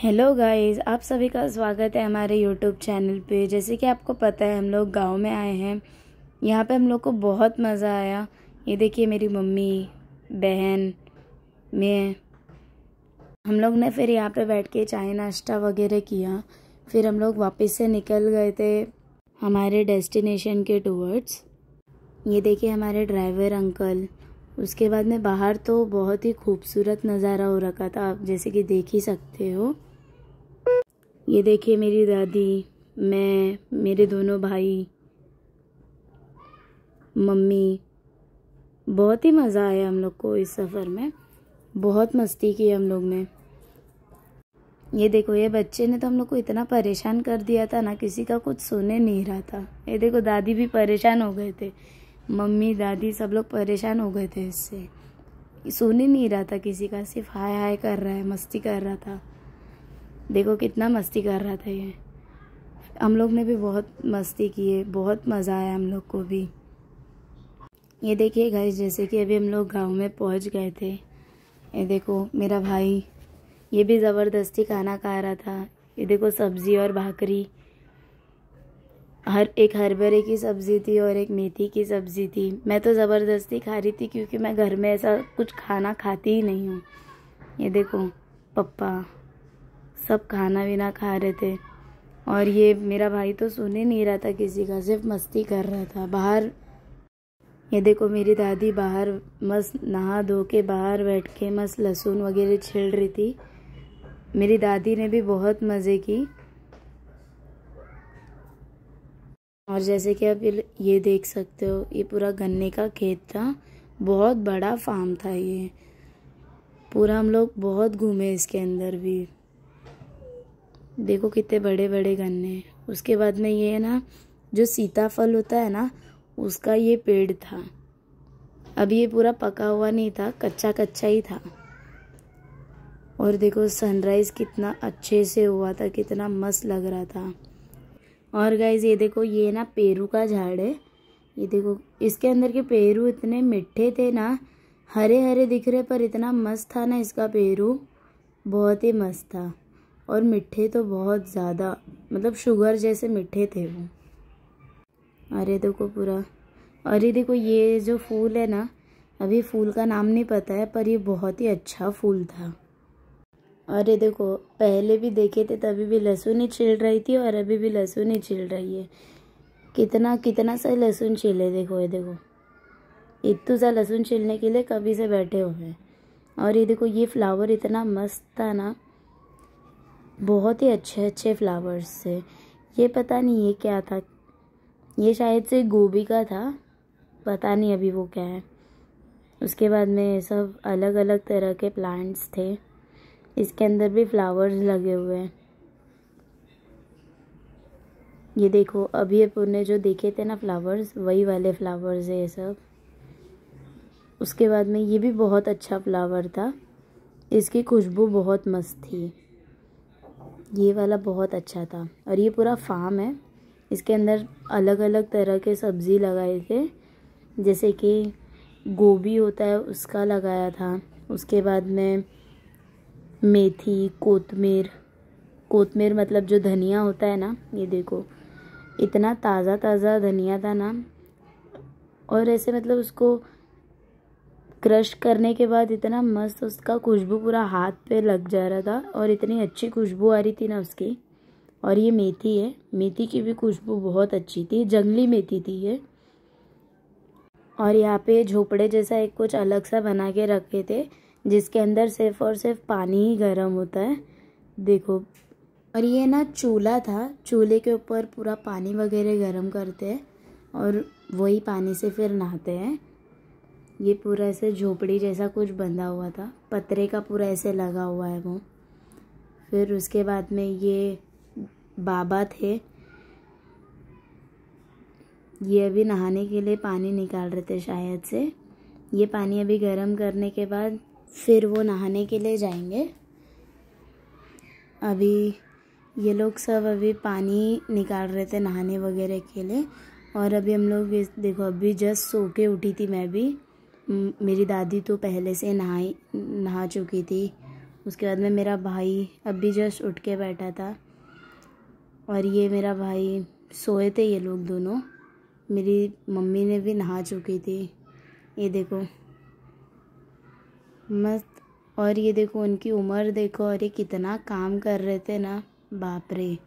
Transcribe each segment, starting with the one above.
Hello guys, आप सभी का स्वागत है हमारे यूट्यूब चैनल पे। जैसे कि आपको पता है हम लोग गांव में आए हैं। यहाँ पे हम लोग को बहुत मज़ा आया। ये देखिए मेरी मम्मी, बहन, मैं, हम लोग ने फिर यहाँ पे बैठ के चाय नाश्ता वगैरह किया। फिर हम लोग वापस से निकल गए थे हमारे डेस्टिनेशन के टूवर्ड्स। ये देखिए हमारे ड्राइवर अंकल। उसके बाद में बाहर तो बहुत ही खूबसूरत नज़ारा हो रखा था, आप जैसे कि देख ही सकते हो। ये देखिए मेरी दादी, मैं, मेरे दोनों भाई, मम्मी। बहुत ही मज़ा आया हम लोग को इस सफ़र में। बहुत मस्ती की हम लोग ने। ये देखो ये बच्चे ने तो हम लोग को इतना परेशान कर दिया था ना, किसी का कुछ सुने नहीं रहा था। ये देखो दादी भी परेशान हो गए थे, मम्मी दादी सब लोग परेशान हो गए थे इससे। सुन ही नहीं रहा था किसी का, सिर्फ हाय हाय कर रहा है, मस्ती कर रहा था। देखो कितना मस्ती कर रहा था ये। हम लोग ने भी बहुत मस्ती की है, बहुत मज़ा आया हम लोग को भी। ये देखिए गाइस, जैसे कि अभी हम लोग गांव में पहुंच गए थे। ये देखो मेरा भाई, ये भी ज़बरदस्ती खाना खा रहा था। ये देखो सब्ज़ी और भाकरी, एक हरभरे की सब्ज़ी थी और एक मेथी की सब्ज़ी थी। मैं तो ज़बरदस्ती खा रही थी क्योंकि मैं घर में ऐसा कुछ खाना खाती ही नहीं हूँ। ये देखो पप्पा सब खाना वीना खा रहे थे और ये मेरा भाई तो सुन ही नहीं रहा था किसी का, सिर्फ मस्ती कर रहा था बाहर। ये देखो मेरी दादी बाहर मस्त नहा धो के बाहर बैठ के मस्त लहसुन वगैरह छिल रही थी। मेरी दादी ने भी बहुत मज़े की। और जैसे कि आप ये देख सकते हो, ये पूरा गन्ने का खेत था। बहुत बड़ा फार्म था ये पूरा। हम लोग बहुत घूमे इसके अंदर भी। देखो कितने बड़े बड़े गन्ने। उसके बाद में ये ना जो सीताफल होता है ना, उसका ये पेड़ था। अभी ये पूरा पका हुआ नहीं था, कच्चा कच्चा ही था। और देखो सनराइज कितना अच्छे से हुआ था, कितना मस्त लग रहा था। और गाइज ये देखो ये ना पेरू का झाड़ है। ये देखो इसके अंदर के पेरू इतने मीठे थे ना, हरे हरे दिख रहे पर इतना मस्त था ना इसका पेरू, बहुत ही मस्त था। और मीठे तो बहुत ज़्यादा, मतलब शुगर जैसे मीठे थे वो। अरे देखो पूरा। अरे देखो ये जो फूल है ना, अभी फूल का नाम नहीं पता है पर ये बहुत ही अच्छा फूल था। अरे देखो पहले भी देखे थे तभी भी लहसुन ही छिल रही थी और अभी भी लहसुन ही छिल रही है। कितना कितना सा लहसुन छिले, देखो ये देखो इतना सा लहसुन छिलने के लिए कभी से बैठे हुए हैं। और ये देखो ये फ्लावर इतना मस्त था ना, बहुत ही अच्छे अच्छे फ्लावर्स से। ये पता नहीं ये क्या था, ये शायद से गोभी का था, पता नहीं अभी वो क्या है। उसके बाद में सब अलग अलग तरह के प्लांट्स थे। इसके अंदर भी फ्लावर्स लगे हुए हैं। ये देखो अभी अपन जो देखे थे ना फ्लावर्स, वही वाले फ्लावर्स है ये सब। उसके बाद में ये भी बहुत अच्छा फ्लावर था, इसकी खुशबू बहुत मस्त थी। ये वाला बहुत अच्छा था। और ये पूरा फार्म है, इसके अंदर अलग अलग तरह के सब्ज़ी लगाए थे। जैसे कि गोभी होता है उसका लगाया था। उसके बाद में मेथी, कोतमीर, कोतमीर मतलब जो धनिया होता है ना, ये देखो इतना ताज़ा ताज़ा धनिया था ना। और ऐसे मतलब उसको क्रश करने के बाद इतना मस्त उसका खुशबू पूरा हाथ पे लग जा रहा था और इतनी अच्छी खुशबू आ रही थी ना उसकी। और ये मेथी है, मेथी की भी खुशबू बहुत अच्छी थी, जंगली मेथी थी ये। और यहाँ पे झोपड़े जैसा एक कुछ अलग सा बना के रखे थे, जिसके अंदर सिर्फ और सिर्फ पानी ही गर्म होता है, देखो। और ये ना चूल्हा था, चूल्हे के ऊपर पूरा पानी वगैरह गर्म करते हैं और वही पानी से फिर नहाते हैं। ये पूरा ऐसे झोपड़ी जैसा कुछ बंधा हुआ था, पतरे का पूरा ऐसे लगा हुआ है वो। फिर उसके बाद में ये बाबा थे, ये अभी नहाने के लिए पानी निकाल रहे थे शायद से। ये पानी अभी गर्म करने के बाद फिर वो नहाने के लिए जाएंगे। अभी ये लोग सब अभी पानी निकाल रहे थे नहाने वगैरह के लिए। और अभी हम लोग देखो अभी जस्ट सो के उठी थी मैं भी। मेरी दादी तो पहले से नहा चुकी थी उसके बाद में मेरा भाई अभी जस्ट उठ के बैठा था, और ये मेरा भाई सोए थे ये लोग दोनों। मेरी मम्मी ने भी नहा चुकी थी, ये देखो मस्त। और ये देखो उनकी उम्र देखो, और ये कितना काम कर रहे थे ना, बाप रे।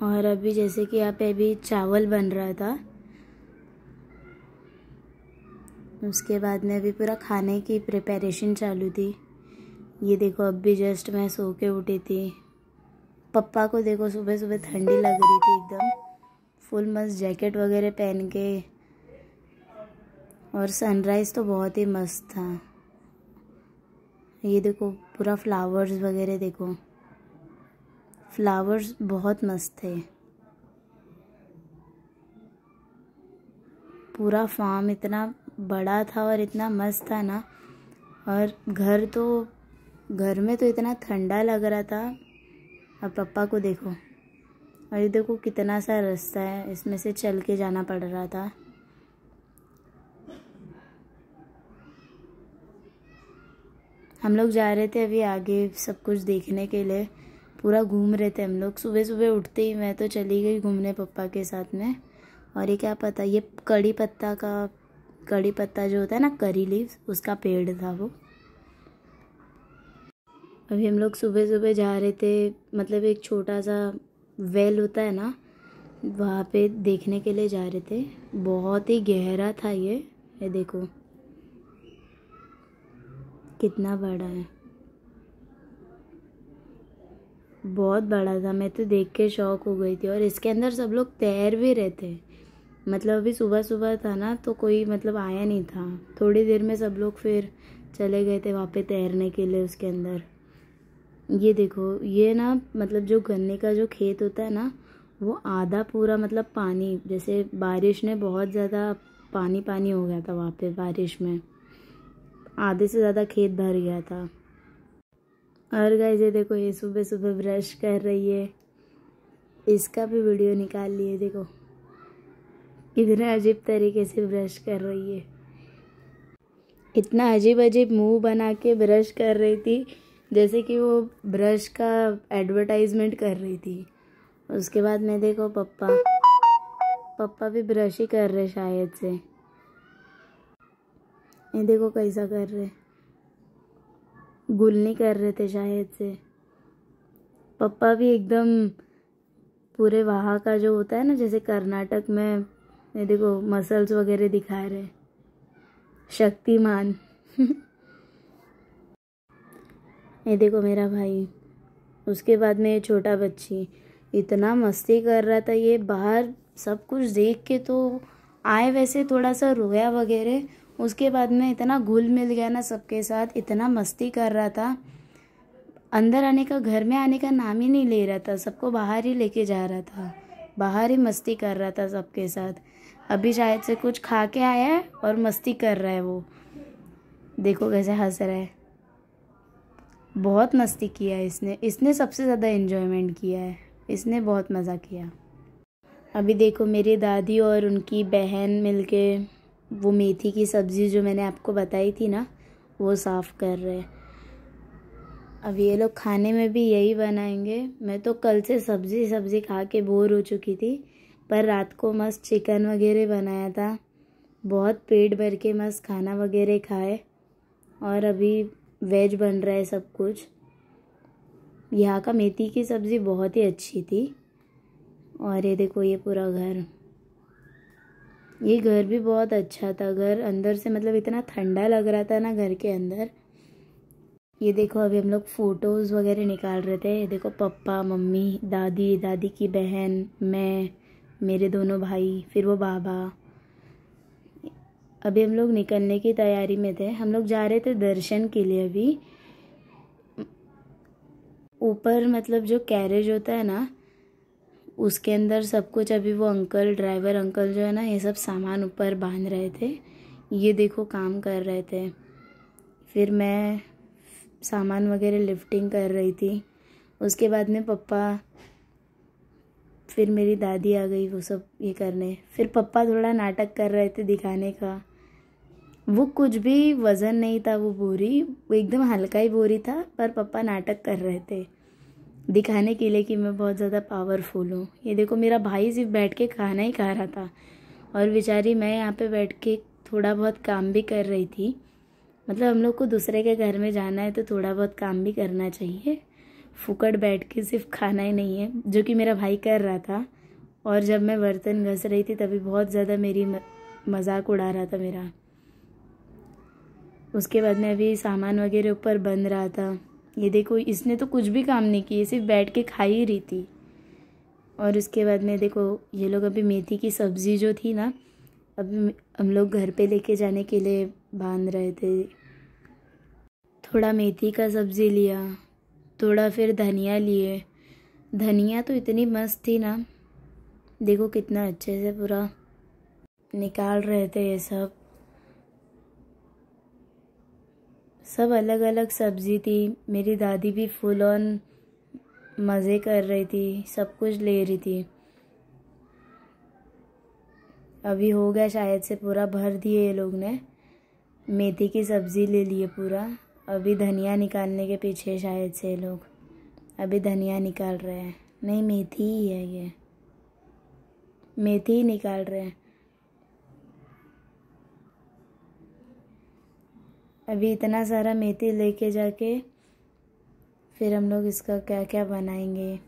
और अभी जैसे कि यहाँ पे अभी चावल बन रहा था, उसके बाद में अभी पूरा खाने की प्रिपरेशन चालू थी। ये देखो अब भी जस्ट मैं सो के उठी थी। पप्पा को देखो सुबह सुबह ठंडी लग रही थी एकदम, फुल मस्त जैकेट वगैरह पहन के। और सनराइज़ तो बहुत ही मस्त था। ये देखो पूरा फ्लावर्स वगैरह देखो, फ्लावर्स बहुत मस्त थे। पूरा फार्म इतना बड़ा था और इतना मस्त था ना। और घर में तो इतना ठंडा लग रहा था। अब पापा को देखो, और ये देखो कितना सा रास्ता है, इसमें से चल के जाना पड़ रहा था। हम लोग जा रहे थे अभी आगे सब कुछ देखने के लिए, पूरा घूम रहे थे हम लोग। सुबह सुबह उठते ही मैं तो चली गई घूमने पापा के साथ में। और ये क्या पता, ये कड़ी पत्ता जो होता है ना, करी लीव्स, उसका पेड़ था वो। अभी हम लोग सुबह सुबह जा रहे थे, मतलब एक छोटा सा वेल होता है ना, वहाँ पे देखने के लिए जा रहे थे। बहुत ही गहरा था ये देखो कितना बड़ा है, बहुत बड़ा था। मैं तो देख के शॉक हो गई थी। और इसके अंदर सब लोग तैर भी रहे थे। मतलब अभी सुबह सुबह था ना, तो कोई मतलब आया नहीं था। थोड़ी देर में सब लोग फिर चले गए थे वहाँ पे तैरने के लिए उसके अंदर। ये देखो ये ना, मतलब जो गन्ने का जो खेत होता है ना, वो आधा पूरा मतलब पानी, जैसे बारिश ने बहुत ज़्यादा पानी पानी हो गया था वहाँ पे बारिश में, आधे से ज़्यादा खेत भर गया था। और गाइस ये देखो, ये सुबह सुबह ब्रश कर रही है, इसका भी वीडियो निकाल लिए। देखो कितने अजीब तरीके से ब्रश कर रही है, इतना अजीब अजीब मुंह बना के ब्रश कर रही थी, जैसे कि वो ब्रश का एडवर्टाइजमेंट कर रही थी। उसके बाद में देखो पप्पा भी ब्रश ही कर रहे शायद से। ये देखो कैसा कर रहे, गुलनी कर रहे थे शायद से। पप्पा भी एकदम पूरे वहाँ का जो होता है ना, जैसे कर्नाटक में, ये देखो मसल्स वगैरह दिखा रहे, शक्तिमान। ये देखो मेरा भाई, उसके बाद में ये छोटा बच्ची इतना मस्ती कर रहा था। ये बाहर सब कुछ देख के तो आए, वैसे थोड़ा सा रोया वगैरह, उसके बाद में इतना घुल मिल गया ना सबके साथ, इतना मस्ती कर रहा था। अंदर आने का, घर में आने का नाम ही नहीं ले रहा था, सबको बाहर ही लेके जा रहा था, बाहर ही मस्ती कर रहा था सबके साथ। अभी शायद से कुछ खा के आया है और मस्ती कर रहा है वो, देखो कैसे हंस रहा है। बहुत मस्ती किया है इसने सबसे ज़्यादा एंजॉयमेंट किया है, इसने बहुत मज़ा किया। अभी देखो मेरी दादी और उनकी बहन मिलके वो मेथी की सब्ज़ी जो मैंने आपको बताई थी ना, वो साफ़ कर रहे हैं। अब ये लोग खाने में भी यही बनाएंगे। मैं तो कल से सब्ज़ी खा के बोर हो चुकी थी, पर रात को मस्त चिकन वगैरह बनाया था, बहुत पेट भर के मस्त खाना वगैरह खाए। और अभी वेज बन रहा है सब कुछ। यहाँ का मेथी की सब्ज़ी बहुत ही अच्छी थी। और ये देखो ये पूरा घर, ये घर भी बहुत अच्छा था। घर अंदर से मतलब इतना ठंडा लग रहा था ना घर के अंदर। ये देखो अभी हम लोग फ़ोटोज़ वगैरह निकाल रहे थे। ये देखो पप्पा, मम्मी, दादी की बहन, मैं, मेरे दोनों भाई, फिर वो बाबा। अभी हम लोग निकलने की तैयारी में थे। हम लोग जा रहे थे दर्शन के लिए। अभी ऊपर मतलब जो कैरेज होता है ना, उसके अंदर सब कुछ, अभी वो अंकल, ड्राइवर अंकल जो है ना, ये सब सामान ऊपर बांध रहे थे। ये देखो काम कर रहे थे। फिर मैं सामान वगैरह लिफ्टिंग कर रही थी। उसके बाद में पप्पा, फिर मेरी दादी आ गई वो सब ये करने। फिर पप्पा थोड़ा नाटक कर रहे थे दिखाने का। वो कुछ भी वज़न नहीं था वो बोरी, वो एकदम हल्का ही बोरी था, पर पापा नाटक कर रहे थे दिखाने के लिए कि मैं बहुत ज़्यादा पावरफुल हूँ। ये देखो मेरा भाई सिर्फ बैठ के खाना ही खा रहा था और बेचारी मैं यहाँ पे बैठ के थोड़ा बहुत काम भी कर रही थी। मतलब हम लोग को दूसरे के घर में जाना है तो थोड़ा बहुत काम भी करना चाहिए, फुकट बैठ के सिर्फ खाना ही नहीं है, जो कि मेरा भाई कर रहा था। और जब मैं बर्तन घस रही थी तभी बहुत ज़्यादा मेरी मजाक उड़ा रहा था मेरा। उसके बाद में अभी सामान वगैरह ऊपर बन रहा था। ये देखो इसने तो कुछ भी काम नहीं किया, सिर्फ बैठ के खा ही रही थी। और उसके बाद में देखो ये लोग अभी मेथी की सब्ज़ी जो थी ना, अभी हम लोग घर पे लेके जाने के लिए बांध रहे थे। थोड़ा मेथी का सब्ज़ी लिया, थोड़ा फिर धनिया लिए। धनिया तो इतनी मस्त थी ना, देखो कितना अच्छे से पूरा निकाल रहे थे। ये सब अलग अलग सब्ज़ी थी। मेरी दादी भी फुल ऑन मज़े कर रही थी, सब कुछ ले रही थी। अभी हो गया शायद से पूरा भर दिए ये लोग ने, मेथी की सब्ज़ी ले लिए पूरा। अभी धनिया निकालने के पीछे शायद से ये लोग अभी धनिया निकाल रहे हैं। नहीं मेथी ही है, ये मेथी ही निकाल रहे हैं। अभी इतना सारा मेथी लेके जाके फिर हम लोग इसका क्या क्या बनाएंगे।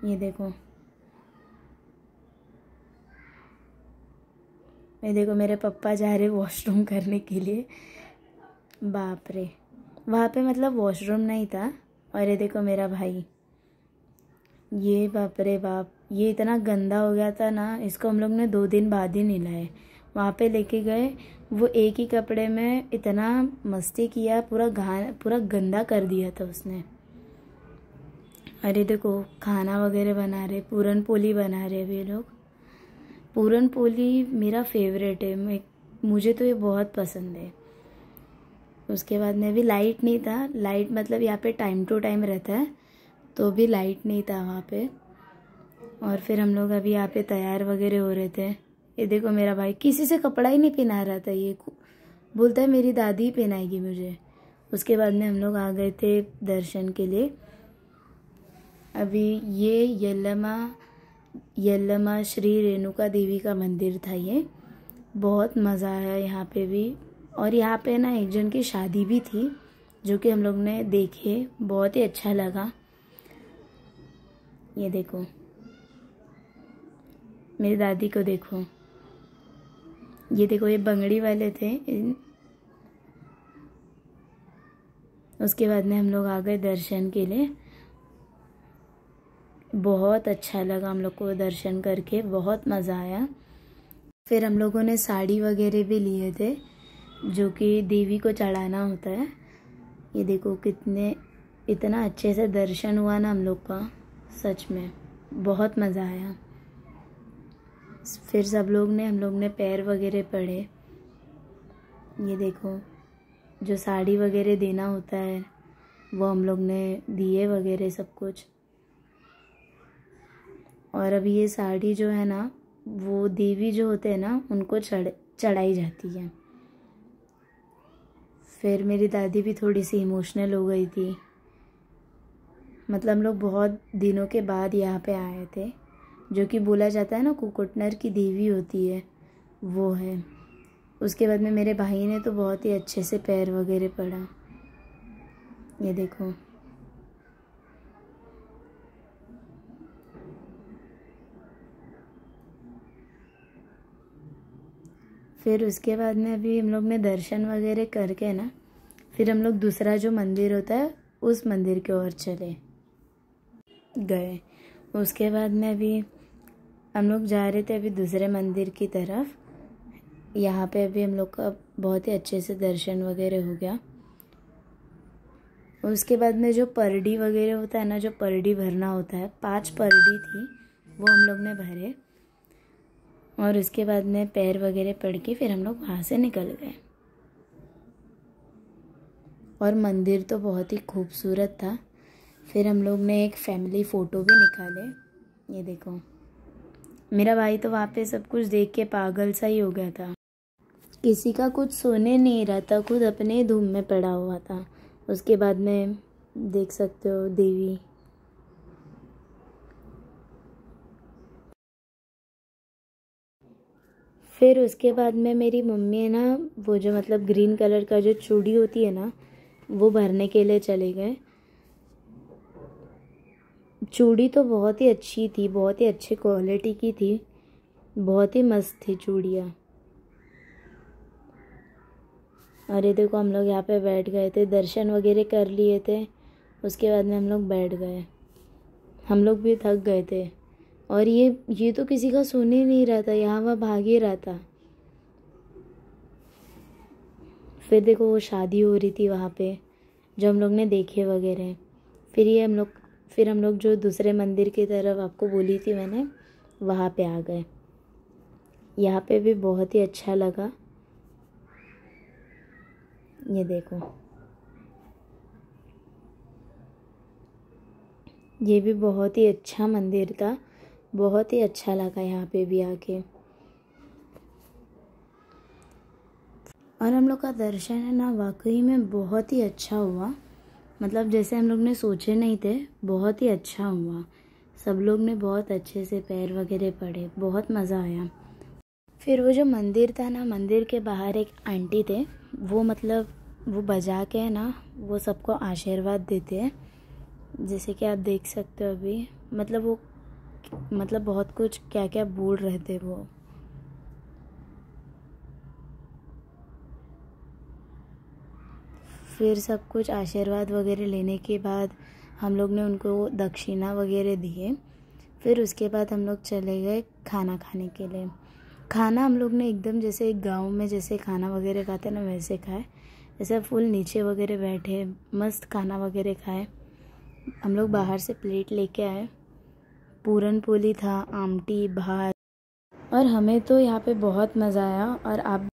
ये देखो मेरे पापा जा रहे वॉशरूम करने के लिए। बाप रे, वहाँ पे मतलब वॉशरूम नहीं था। और ये देखो मेरा भाई, ये बाप रे बाप, ये इतना गंदा हो गया था ना, इसको हम लोग ने 2 दिन बाद ही नहलाए। वहाँ पे लेके गए, वो एक ही कपड़े में इतना मस्ती किया, पूरा गंदा कर दिया था उसने। अरे देखो खाना वगैरह बना रहे, पूरन पोली बना रहे अभी लोग। पूरन पोली मेरा फेवरेट है, मुझे तो ये बहुत पसंद है। उसके बाद में भी लाइट नहीं था, लाइट मतलब यहाँ पे टाइम टू टाइम रहता है, तो भी लाइट नहीं था वहाँ पे। और फिर हम लोग अभी यहाँ पे तैयार वगैरह हो रहे थे। ये देखो मेरा भाई किसी से कपड़ा ही नहीं पहना रहा था, ये बोलता है मेरी दादी ही पहनाएगी मुझे। उसके बाद में हम लोग आ गए थे दर्शन के लिए। अभी ये यल्लमा श्री रेणुका देवी का मंदिर था। ये बहुत मज़ा आया यहाँ पे भी। और यहाँ पे ना एक जन की शादी भी थी, जो कि हम लोग ने देखे, बहुत ही अच्छा लगा। ये देखो मेरी दादी को देखो, ये देखो ये बंगड़ी वाले थे। उसके बाद में हम लोग आ गए दर्शन के लिए। बहुत अच्छा लगा हम लोग को दर्शन करके, बहुत मज़ा आया। फिर हम लोगों ने साड़ी वगैरह भी लिए थे, जो कि देवी को चढ़ाना होता है। ये देखो इतना अच्छे से दर्शन हुआ ना हम लोग का, सच में बहुत मज़ा आया। फिर हम लोग ने पैर वगैरह पड़े। ये देखो जो साड़ी वगैरह देना होता है वो हम लोग ने दिए वगैरह सब कुछ। और अभी ये साड़ी जो है ना, वो देवी जो होते हैं ना उनको चढ़ाई जाती है। फिर मेरी दादी भी थोड़ी सी इमोशनल हो गई थी। मतलब हम लोग बहुत दिनों के बाद यहाँ पे आए थे, जो कि बोला जाता है ना कुकुटनर की देवी होती है, वो है। उसके बाद में मेरे भाई ने तो बहुत ही अच्छे से पैर वगैरह पड़ा। ये देखो फिर उसके बाद में अभी हम लोग ने दर्शन वगैरह करके ना, फिर हम लोग दूसरा जो मंदिर होता है उस मंदिर की ओर चले गए। उसके बाद में अभी हम लोग जा रहे थे अभी दूसरे मंदिर की तरफ। यहाँ पे अभी हम लोग का बहुत ही अच्छे से दर्शन वगैरह हो गया। उसके बाद में जो परडी वगैरह होता है ना, जो परडी भरना होता है, 5 परडी थी, वो हम लोग ने भरे। और उसके बाद में पैर वगैरह पड़ के फिर हम लोग वहाँ से निकल गए। और मंदिर तो बहुत ही खूबसूरत था। फिर हम लोग ने एक फैमिली फ़ोटो भी निकाले। ये देखो मेरा भाई तो वहाँ पे सब कुछ देख के पागल सा ही हो गया था। किसी का कुछ सोने नहीं रहा था, खुद अपने धूम में पड़ा हुआ था। उसके बाद में देख सकते हो देवी। फिर उसके बाद में मेरी मम्मी है ना, वो जो मतलब ग्रीन कलर का जो चूड़ी होती है ना, वो भरने के लिए चले गए। चूड़ी तो बहुत ही अच्छी थी, बहुत ही अच्छी क्वालिटी की थी, बहुत ही मस्त थी चूड़ियाँ। अरे देखो, हम लोग यहाँ पे बैठ गए थे, दर्शन वगैरह कर लिए थे। उसके बाद में हम लोग बैठ गए। हम लोग भी थक गए थे। और ये तो किसी का सुन ही नहीं रहा था, यहाँ वहाँ भाग ही रहा था। फिर देखो वो शादी हो रही थी वहाँ पे, जो हम लोग ने देखे वगैरह। फिर हम लोग जो दूसरे मंदिर की तरफ आपको बोली थी मैंने, वहाँ पे आ गए। यहाँ पे भी बहुत ही अच्छा लगा। ये देखो, ये भी बहुत ही अच्छा मंदिर था, बहुत ही अच्छा लगा यहाँ पे भी आके। और हम लोग का दर्शन है ना, वाकई में बहुत ही अच्छा हुआ। मतलब जैसे हम लोग ने सोचे नहीं थे, बहुत ही अच्छा हुआ। सब लोग ने बहुत अच्छे से पैर वगैरह पड़े, बहुत मज़ा आया। फिर वो जो मंदिर था ना, मंदिर के बाहर एक आंटी थे, वो मतलब वो बजा के है ना, वो सबको आशीर्वाद देते हैं। जैसे कि आप देख सकते हो अभी, मतलब वो मतलब बहुत कुछ क्या क्या बोल रहे थे वो। फिर सब कुछ आशीर्वाद वगैरह लेने के बाद हम लोग ने उनको दक्षिणा वगैरह दिए। फिर उसके बाद हम लोग चले गए खाना खाने के लिए। खाना हम लोग ने एकदम जैसे एक गाँव में जैसे खाना वगैरह खाते ना, वैसे खाए। जैसे फुल नीचे वगैरह बैठे, मस्त खाना वगैरह खाए। हम लोग बाहर से प्लेट लेके आए, पूरन पोली था, आमटी, भात। और हमें तो यहाँ पे बहुत मज़ा आया। और आप